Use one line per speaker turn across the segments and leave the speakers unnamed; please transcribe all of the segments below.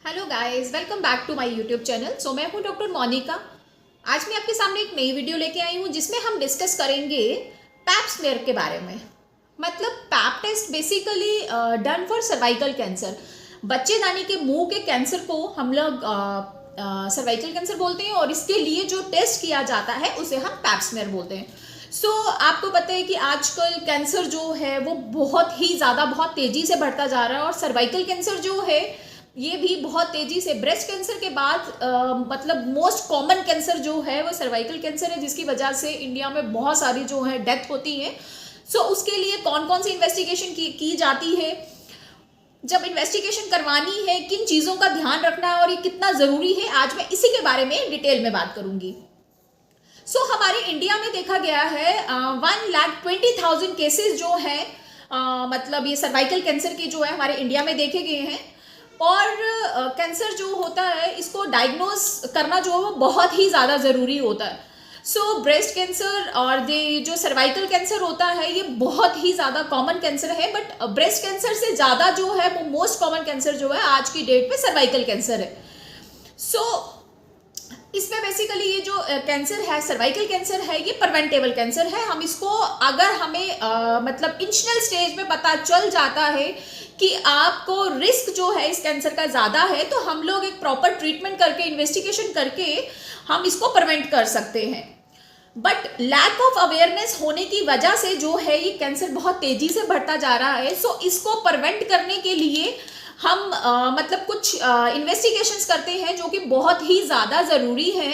Hello guys, welcome back to my YouTube channel. मैं हूं doctor Monika. आज मैं आपके सामने एक नई वीडियो लेके आई हूं जिसमें हम डिस्कस करेंगे पैप स्मेयर के बारे में। मतलब pap test basically done for cervical cancer. बच्चेदानी के मुंह के कैंसर को हम लोग सर्वाइकल कैंसर बोलते हैं और इसके लिए जो टेस्ट किया जाता है उसे हम पैप स्मेयर बोलते हैं। आपको पता है कि आजकल कैंसर जो है वो बहुत ही ज़्यादा बहुत तेज़ी से बढ़ता जा रहा है और सर्वाइकल कैंसर जो है ये भी बहुत तेजी से ब्रेस्ट कैंसर के बाद मतलब मोस्ट कॉमन कैंसर जो है वो सर्वाइकल कैंसर है, जिसकी वजह से इंडिया में बहुत सारी जो है डेथ होती है। उसके लिए कौन कौन सी इन्वेस्टिगेशन की जाती है, जब इन्वेस्टिगेशन करवानी है किन चीज़ों का ध्यान रखना है और ये कितना ज़रूरी है, आज मैं इसी के बारे में डिटेल में बात करूंगी। हमारे इंडिया में देखा गया है 1,20,000 केसेस जो है मतलब ये सर्वाइकल कैंसर के जो है हमारे इंडिया में देखे गए हैं। और कैंसर जो होता है इसको डायग्नोज करना जो है वो बहुत ही ज़्यादा ज़रूरी होता है। ब्रेस्ट कैंसर और जो सर्वाइकल कैंसर होता है ये बहुत ही ज़्यादा कॉमन कैंसर है, बट ब्रेस्ट कैंसर से ज़्यादा जो है वो मोस्ट कॉमन कैंसर जो है आज की डेट पे सर्वाइकल कैंसर है। इसमें बेसिकली ये जो कैंसर है सर्वाइकल कैंसर है ये प्रिवेंटेबल कैंसर है। हम इसको अगर हमें मतलब इनिशियल स्टेज में पता चल जाता है कि आपको रिस्क जो है इस कैंसर का ज़्यादा है तो हम लोग एक प्रॉपर ट्रीटमेंट करके इन्वेस्टिगेशन करके हम इसको प्रिवेंट कर सकते हैं। बट लैक ऑफ अवेयरनेस होने की वजह से जो है ये कैंसर बहुत तेज़ी से बढ़ता जा रहा है। इसको प्रिवेंट करने के लिए हम मतलब कुछ इन्वेस्टिगेशंस करते हैं जो कि बहुत ही ज़्यादा ज़रूरी है।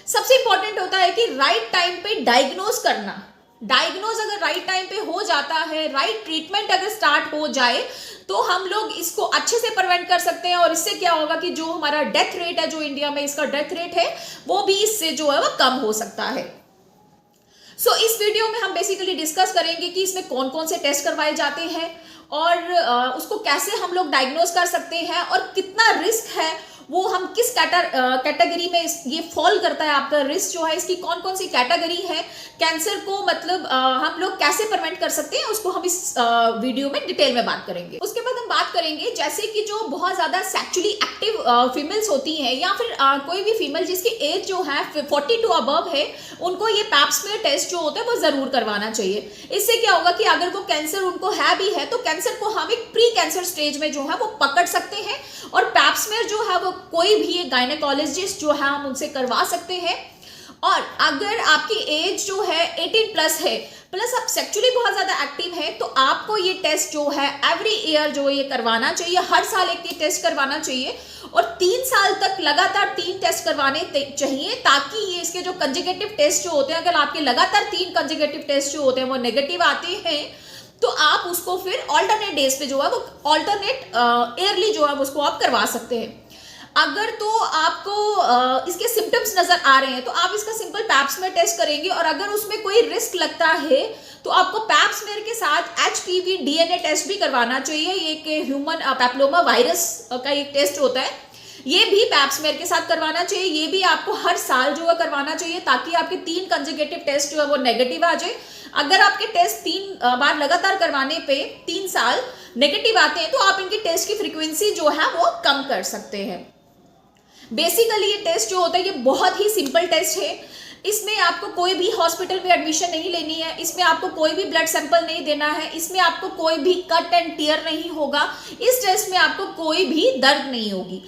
सबसे इंपॉर्टेंट होता है कि राइट टाइम पे डायग्नोज करना। डायग्नोज अगर राइट टाइम पे हो जाता है, राइट ट्रीटमेंट अगर स्टार्ट हो जाए तो हम लोग इसको अच्छे से प्रिवेंट कर सकते हैं। और इससे क्या होगा कि जो हमारा डेथ रेट है, जो इंडिया में इसका डेथ रेट है वो भी इससे जो है वो कम हो सकता है। इस वीडियो में हम बेसिकली डिस्कस करेंगे कि इसमें कौन कौन से टेस्ट करवाए जाते हैं और उसको कैसे हम लोग डायग्नोज कर सकते हैं और कितना रिस्क है, वो हम किस कैटेगरी में ये फॉल करता है। आपका रिस्क जो है इसकी कौन कौन सी कैटेगरी है, कैंसर को मतलब हम लोग कैसे प्रिवेंट कर सकते हैं, उसको हम इस वीडियो में डिटेल में बात करेंगे। उसके बाद हम बात करेंगे जैसे कि जो बहुत ज़्यादा सेक्सुअली एक्टिव फीमेल्स होती हैं या फिर कोई भी फीमेल जिसकी एज जो है 40 टू अबव है, उनको ये पैप स्मेयर टेस्ट जो होता है वो ज़रूर करवाना चाहिए। इससे क्या होगा कि अगर वो कैंसर उनको है भी है तो कैंसर को हम एक प्री कैंसर स्टेज में जो है वो पकड़ सकते हैं। और पैप स्मेयर जो है वो कोई भी एक गायनेकोलॉजिस्ट जो है हम उनसे करवा सकते हैं। और अगर आपकी एज जो है 18 प्लस है, प्लस आप सेक्सुअली बहुत ज़्यादा एक्टिव है, तो आपको ये टेस्ट जो है एवरी ईयर जो ये करवाना चाहिए। हर साल एक ये टेस्ट करवाना चाहिए और 3 साल तक लगातार 3 टेस्ट करवाने चाहिए, ताकि ये इसके जो कंजुगेटिव टेस्ट जो होते हैं, अगर आपके लगातार 3 कंजुगेटिव टेस्ट जो होते हैं वो नेगेटिव आते हैं तो आप उसको फिर ऑल्टरनेट डेज पे जो है वो ऑल्टरनेट ईयरली जो है उसको आप करवा सकते हैं। अगर तो आपको इसके सिम्टम्स नजर आ रहे हैं तो आप इसका सिंपल पैप स्मेयर टेस्ट करेंगे। और अगर उसमें कोई रिस्क लगता है तो आपको पैप स्मेयर के साथ HPV DNA टेस्ट भी करवाना चाहिए। ये एक ह्यूमन पैप्लोमा वायरस का एक टेस्ट होता है, ये भी पैप स्मेयर के साथ करवाना चाहिए। ये भी आपको हर साल जो है करवाना चाहिए, ताकि आपके 3 कंजुगेटिव टेस्ट जो है वो नेगेटिव आ जाए। अगर आपके टेस्ट 3 बार लगातार करवाने पे 3 साल नेगेटिव आते हैं तो आप इनकी टेस्ट की फ्रीक्वेंसी जो है वो कम कर सकते हैं। बेसिकली ये टेस्ट जो होता है ये बहुत ही सिंपल टेस्ट है। इसमें आपको कोई भी हॉस्पिटल में एडमिशन नहीं लेनी है, इसमें आपको कोई भी ब्लड सैंपल नहीं देना है, इसमें आपको कोई भी कट एंड टीयर नहीं होगा, इस टेस्ट में आपको कोई भी दर्द नहीं होगी।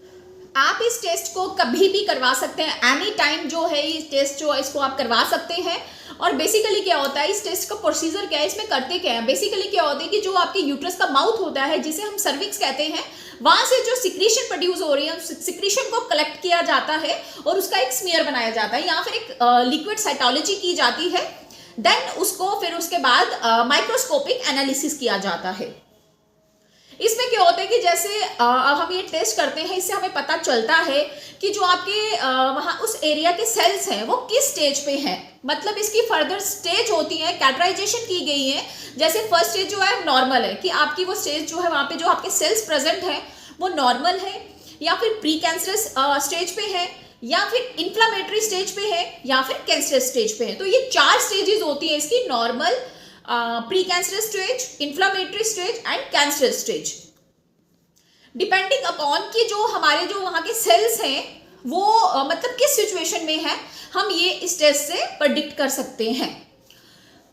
आप इस टेस्ट को कभी भी करवा सकते हैं, एनी टाइम जो है ये टेस्ट जो है इसको आप करवा सकते हैं। और बेसिकली क्या होता है, इस टेस्ट का प्रोसीजर क्या है, इसमें करते क्या है, बेसिकली क्या होता है कि जो आपके यूट्रस का माउथ होता है जिसे हम सर्विक्स कहते हैं, वहां से जो सिक्रीशन प्रोड्यूस हो रही है उस सिक्रीशन को कलेक्ट किया जाता है और उसका एक स्मीयर बनाया जाता है या फिर एक लिक्विड साइटोलॉजी की जाती है। देन उसको फिर उसके बाद माइक्रोस्कोपिक एनालिसिस किया जाता है। इसमें क्या होता है कि जैसे अब हम ये टेस्ट करते हैं, इससे हमें पता चलता है कि जो आपके वहाँ उस एरिया के सेल्स हैं वो किस स्टेज पे हैं। मतलब इसकी फर्दर स्टेज होती है, कैटेगराइजेशन की गई है। जैसे फर्स्ट स्टेज जो है नॉर्मल है, कि आपकी वो स्टेज जो है वहाँ पे जो आपके सेल्स प्रेजेंट है वो नॉर्मल है, या फिर प्री कैंसरस स्टेज पे है, या फिर इन्फ्लामेटरी स्टेज पे है, या फिर कैंसरस स्टेज पे है। तो ये 4 स्टेजेस होती है इसकी, normal, pre cancerous stage, inflammatory stage and cancerous stage. Depending upon कि जो हमारे जो वहाँ के सेल्स हैं वो मतलब किस सिचुएशन में है, हम ये इस टेस्ट से प्रेडिक्ट कर सकते हैं।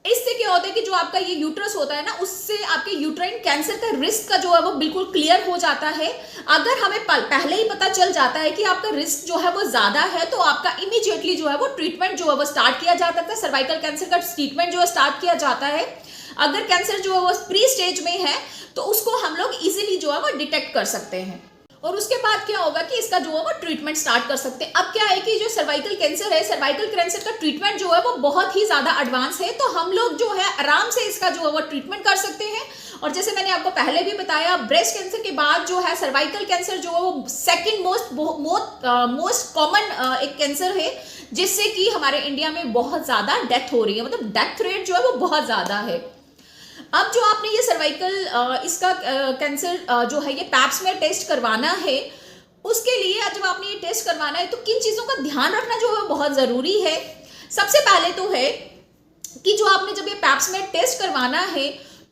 इससे क्या होता है कि जो आपका ये यूट्रस होता है ना, उससे आपके यूट्राइन कैंसर का रिस्क का जो है वो बिल्कुल क्लियर हो जाता है। अगर हमें पहले ही पता चल जाता है कि आपका रिस्क जो है वो ज्यादा है, तो आपका इमीडिएटली जो है वो ट्रीटमेंट जो है वो स्टार्ट किया जा सकता है। सर्वाइकल कैंसर का ट्रीटमेंट जो है स्टार्ट किया जाता है। अगर कैंसर जो है वो प्री स्टेज में है तो उसको हम लोग इजीली जो है वो डिटेक्ट कर सकते हैं, और उसके बाद क्या होगा कि इसका जो है वो ट्रीटमेंट स्टार्ट कर सकते हैं। अब क्या है कि जो सर्वाइकल कैंसर है, सर्वाइकल कैंसर का ट्रीटमेंट जो है वो बहुत ही ज्यादा एडवांस है, तो हम लोग जो है आराम से इसका जो है वो ट्रीटमेंट कर सकते हैं। और जैसे मैंने आपको पहले भी बताया, ब्रेस्ट कैंसर के बाद जो है सर्वाइकल कैंसर जो है वो सेकेंड मोस्ट कॉमन एक कैंसर है, जिससे कि हमारे इंडिया में बहुत ज्यादा डेथ हो रही है, मतलब डेथ रेट जो है वो बहुत ज्यादा है। अब जो आपने ये सर्वाइकल इसका कैंसर जो है ये पैप स्मेयर टेस्ट करवाना है, उसके लिए जब आपने ये टेस्ट करवाना है तो किन चीज़ों का ध्यान रखना जो है बहुत ज़रूरी है। सबसे पहले तो है कि जो आपने जब ये पैप स्मेयर टेस्ट करवाना है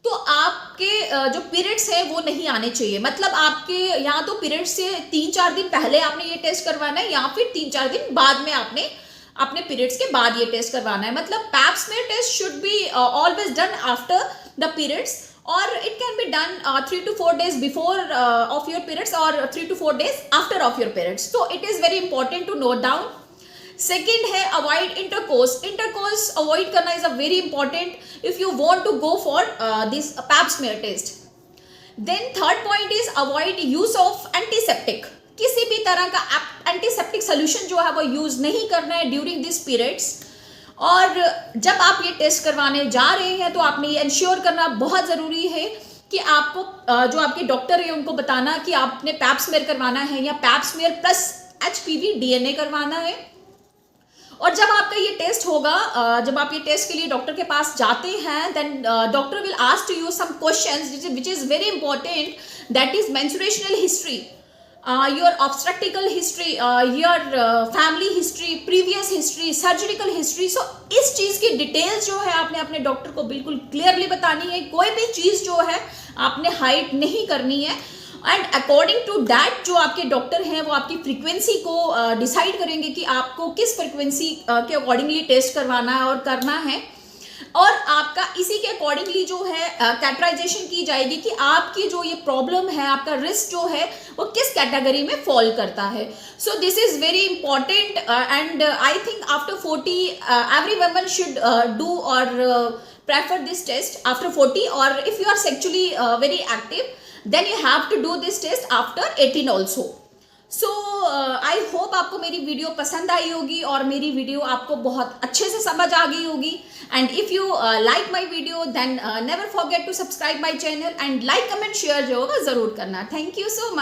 तो आपके जो पीरियड्स हैं वो नहीं आने चाहिए। मतलब आपके यहाँ तो पीरियड्स से 3-4 दिन पहले आपने ये टेस्ट करवाना है, या फिर 3-4 दिन बाद में आपने अपने पीरियड्स के बाद ये टेस्ट करवाना है। मतलब pap smear test should be always done after the periods, or it can be done 3 to 4 days before of your periods, or 3 to 4 days after of your periods. So it is very important to note down. Second है avoid intercourse. Intercourse avoid करना is a very important if you want to go for this pap smear test. Then third point is avoid use of antiseptic. किसी भी तरह का antiseptic solution जो है वो use नहीं करना है ड्यूरिंग दिस पीरियड्स। और जब आप ये टेस्ट करवाने जा रहे हैं तो आपने ये इंश्योर करना बहुत ज़रूरी है कि आपको जो आपके डॉक्टर है उनको बताना कि आपने पैप स्मेयर करवाना है या pap smear plus HPV DNA करवाना है। और जब आपका ये टेस्ट होगा, जब आप ये टेस्ट के लिए डॉक्टर के पास जाते हैं, then doctor will ask to you some questions which is very important, that is menstruational history, your obstetrical history, your family history, previous history, surgical history. So इस चीज़ की डिटेल्स जो है आपने अपने डॉक्टर को बिल्कुल क्लियरली बतानी है। कोई भी चीज़ जो है आपने हाइड नहीं करनी है, एंड अकॉर्डिंग टू दैट जो आपके डॉक्टर हैं वो आपकी फ्रीक्वेंसी को डिसाइड करेंगे कि आपको किस फ्रीक्वेंसी के अकॉर्डिंगली टेस्ट करवाना है और करना है, और आपका इसी के अकॉर्डिंगली जो है कैटेगराइजेशन की जाएगी कि आपकी जो ये प्रॉब्लम है, आपका रिस्क जो है वो किस कैटेगरी में फॉल करता है। So this is very important, and I think after 40 every woman should do और prefer this test after 40, or if you are sexually very active then you have to do this test after 18 also. So I hope आपको मेरी video पसंद आई होगी और मेरी video आपको बहुत अच्छे से समझ आ गई होगी। And if you like my video then never forget to subscribe my channel, and like comment share जो होगा ज़रूर करना। Thank you so much.